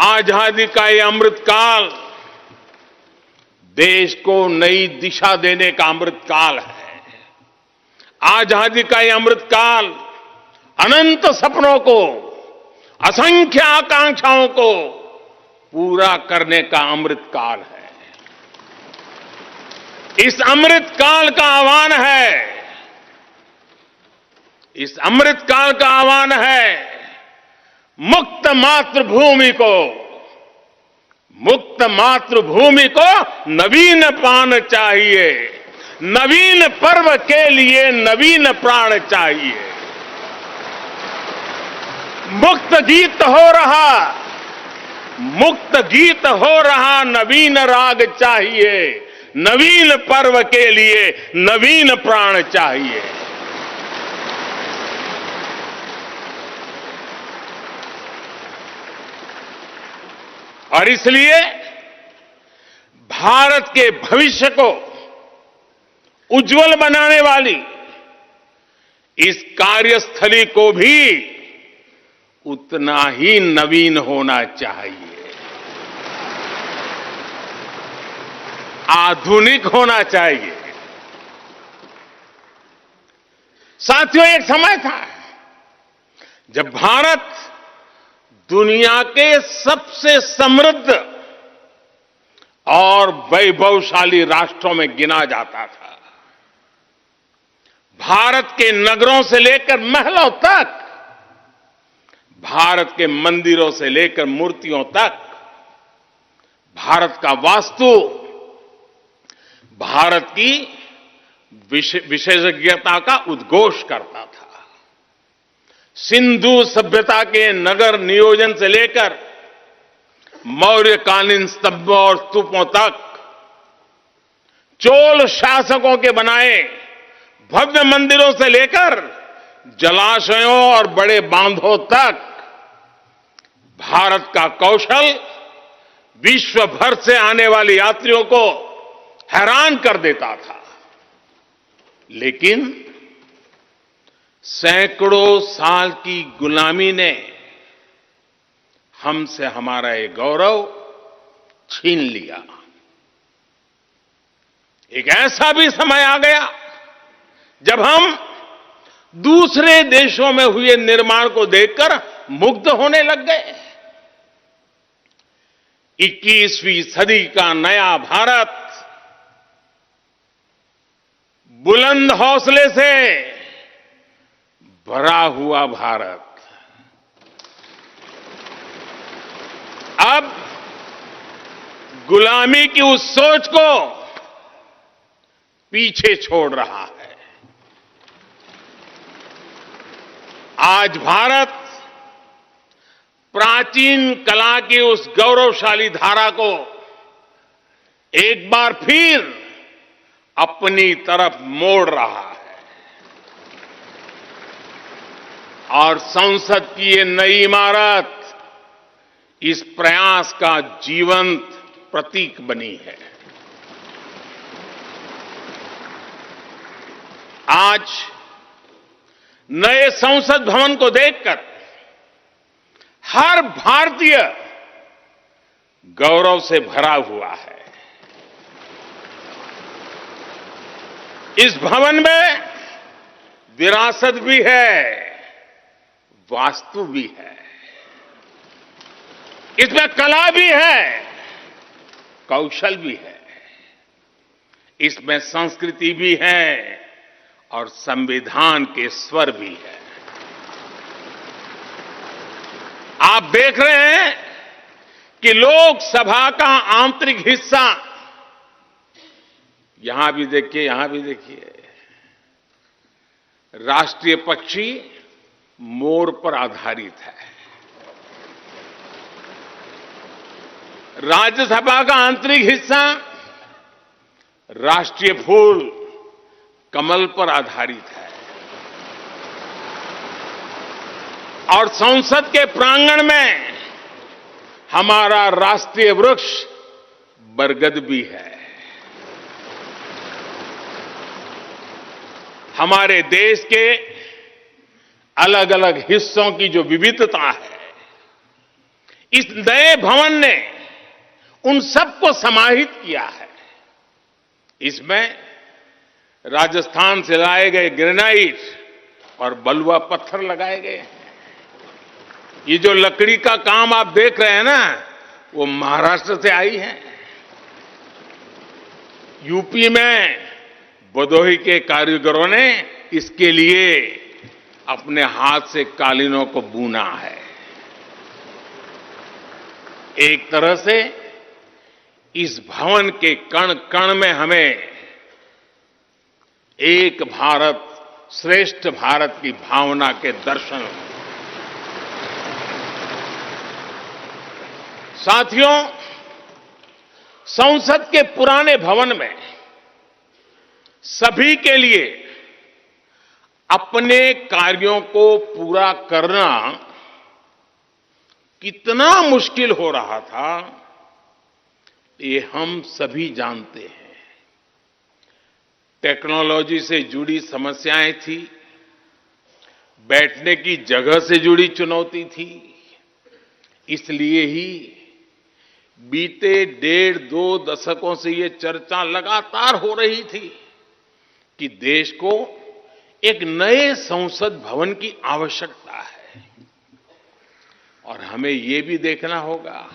आजादी का ये अमृतकाल देश को नई दिशा देने का अमृतकाल है। आजादी का ये अमृतकाल अनंत सपनों को, असंख्य आकांक्षाओं को पूरा करने का अमृतकाल है। इस अमृतकाल का आह्वान है, इस अमृतकाल का आह्वान है मुक्त मातृभूमि को, मुक्त मातृभूमि को नवीन प्राण चाहिए, नवीन पर्व के लिए नवीन प्राण चाहिए। मुक्त गीत हो रहा, मुक्त गीत हो रहा नवीन राग चाहिए, नवीन पर्व के लिए नवीन प्राण चाहिए। और इसलिए भारत के भविष्य को उज्जवल बनाने वाली इस कार्यस्थली को भी उतना ही नवीन होना चाहिए, आधुनिक होना चाहिए। साथियों, एक समय था जब भारत दुनिया के सबसे समृद्ध और वैभवशाली राष्ट्रों में गिना जाता था। भारत के नगरों से लेकर महलों तक, भारत के मंदिरों से लेकर मूर्तियों तक, भारत का वास्तु भारत की विशेषज्ञता का उद्घोष करता था। सिंधु सभ्यता के नगर नियोजन से लेकर मौर्यकालीन स्तंभों और स्तूपों तक, चोल शासकों के बनाए भव्य मंदिरों से लेकर जलाशयों और बड़े बांधों तक, भारत का कौशल विश्व भर से आने वाले यात्रियों को हैरान कर देता था। लेकिन सैकड़ों साल की गुलामी ने हमसे हमारा ये गौरव छीन लिया। एक ऐसा भी समय आ गया जब हम दूसरे देशों में हुए निर्माण को देखकर मुग्ध होने लग गए। 21वीं सदी का नया भारत बुलंद हौसले से भरा हुआ भारत अब गुलामी की उस सोच को पीछे छोड़ रहा है। आज भारत प्राचीन कला की उस गौरवशाली धारा को एक बार फिर अपनी तरफ मोड़ रहा है और संसद की ये नई इमारत इस प्रयास का जीवंत प्रतीक बनी है। आज नए संसद भवन को देखकर हर भारतीय गौरव से भरा हुआ है। इस भवन में विरासत भी है, वास्तु भी है, इसमें कला भी है, कौशल भी है, इसमें संस्कृति भी है और संविधान के स्वर भी है। आप देख रहे हैं कि लोकसभा का आंतरिक हिस्सा, यहां भी देखिए, यहां भी देखिए, राष्ट्रीय पक्षी मोर पर आधारित है। राज्यसभा का आंतरिक हिस्सा राष्ट्रीय फूल कमल पर आधारित है और संसद के प्रांगण में हमारा राष्ट्रीय वृक्ष बरगद भी है। हमारे देश के अलग अलग हिस्सों की जो विविधता है, इस नए भवन ने उन सबको समाहित किया है। इसमें राजस्थान से लाए गए ग्रेनाइट और बलुआ पत्थर लगाए गए हैं। ये जो लकड़ी का काम आप देख रहे हैं ना, वो महाराष्ट्र से आई है। यूपी में भदोही के कारीगरों ने इसके लिए अपने हाथ से कालीनों को बुना है। एक तरह से इस भवन के कण कण में हमें एक भारत श्रेष्ठ भारत की भावना के दर्शन। साथियों, संसद के पुराने भवन में सभी के लिए अपने कार्यों को पूरा करना कितना मुश्किल हो रहा था, ये हम सभी जानते हैं। टेक्नोलॉजी से जुड़ी समस्याएं थी, बैठने की जगह से जुड़ी चुनौती थी। इसलिए ही बीते 1.5-2 दशकों से ये चर्चा लगातार हो रही थी कि देश को एक नए संसद भवन की आवश्यकता है। और हमें ये भी देखना होगा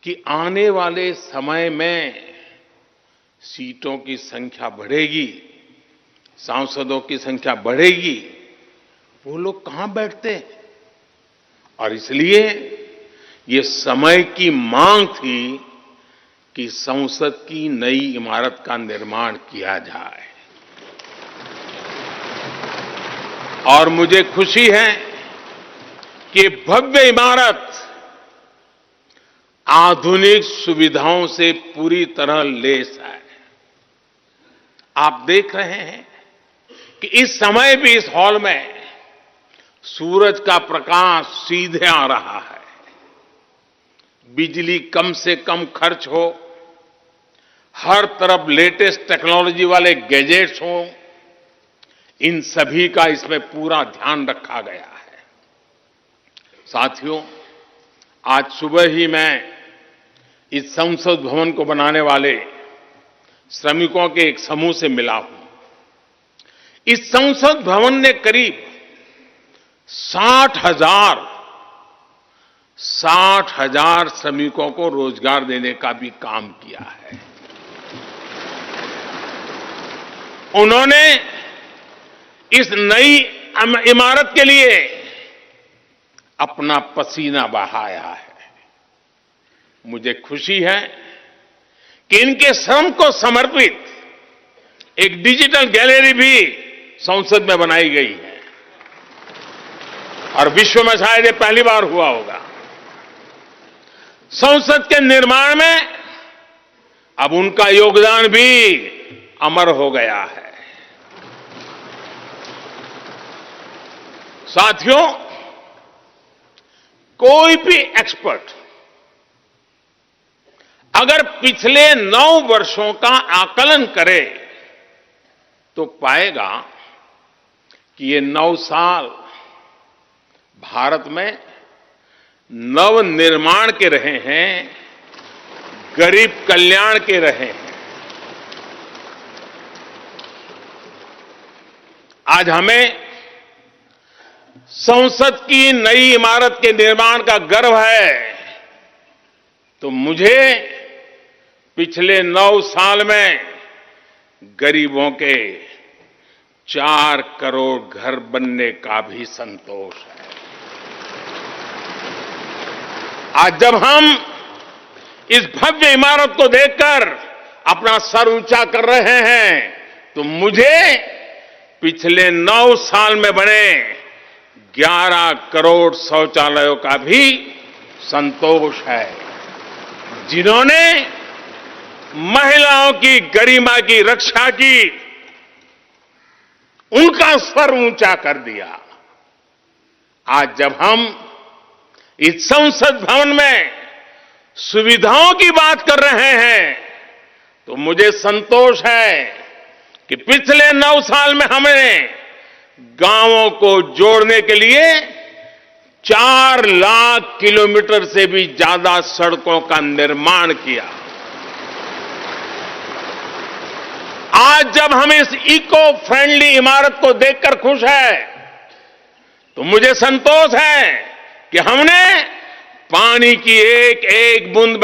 कि आने वाले समय में सीटों की संख्या बढ़ेगी, सांसदों की संख्या बढ़ेगी, वो लोग कहां बैठते हैं? और इसलिए ये समय की मांग थी कि संसद की नई इमारत का निर्माण किया जाए। और मुझे खुशी है कि भव्य इमारत आधुनिक सुविधाओं से पूरी तरह लैस है। आप देख रहे हैं कि इस समय भी इस हॉल में सूरज का प्रकाश सीधे आ रहा है। बिजली कम से कम खर्च हो, हर तरफ लेटेस्ट टेक्नोलॉजी वाले गैजेट्स हों, इन सभी का इसमें पूरा ध्यान रखा गया है। साथियों, आज सुबह ही मैं इस संसद भवन को बनाने वाले श्रमिकों के एक समूह से मिला हूं। इस संसद भवन ने करीब 60,000 श्रमिकों को रोजगार देने का भी काम किया है। उन्होंने इस नई इमारत के लिए अपना पसीना बहाया है। मुझे खुशी है कि इनके श्रम को समर्पित एक डिजिटल गैलरी भी संसद में बनाई गई है और विश्व में शायद ये पहली बार हुआ होगा। संसद के निर्माण में अब उनका योगदान भी अमर हो गया है। साथियों, कोई भी एक्सपर्ट अगर पिछले 9 वर्षों का आकलन करे तो पाएगा कि ये 9 साल भारत में नव निर्माण के रहे हैं, गरीब कल्याण के रहे हैं। आज हमें संसद की नई इमारत के निर्माण का गर्व है, तो मुझे पिछले 9 साल में गरीबों के 4 करोड़ घर बनने का भी संतोष है। आज जब हम इस भव्य इमारत को देखकर अपना सर ऊंचा कर रहे हैं, तो मुझे पिछले 9 साल में बने 11 करोड़ शौचालयों का भी संतोष है, जिन्होंने महिलाओं की गरिमा की रक्षा की, उनका स्वर ऊंचा कर दिया। आज जब हम इस संसद भवन में सुविधाओं की बात कर रहे हैं, तो मुझे संतोष है कि पिछले 9 साल में हमने गांवों को जोड़ने के लिए 4 लाख किलोमीटर से भी ज्यादा सड़कों का निर्माण किया। आज जब हम इस इको फ्रेंडली इमारत को देखकर खुश है, तो मुझे संतोष है कि हमने पानी की एक एक बूंद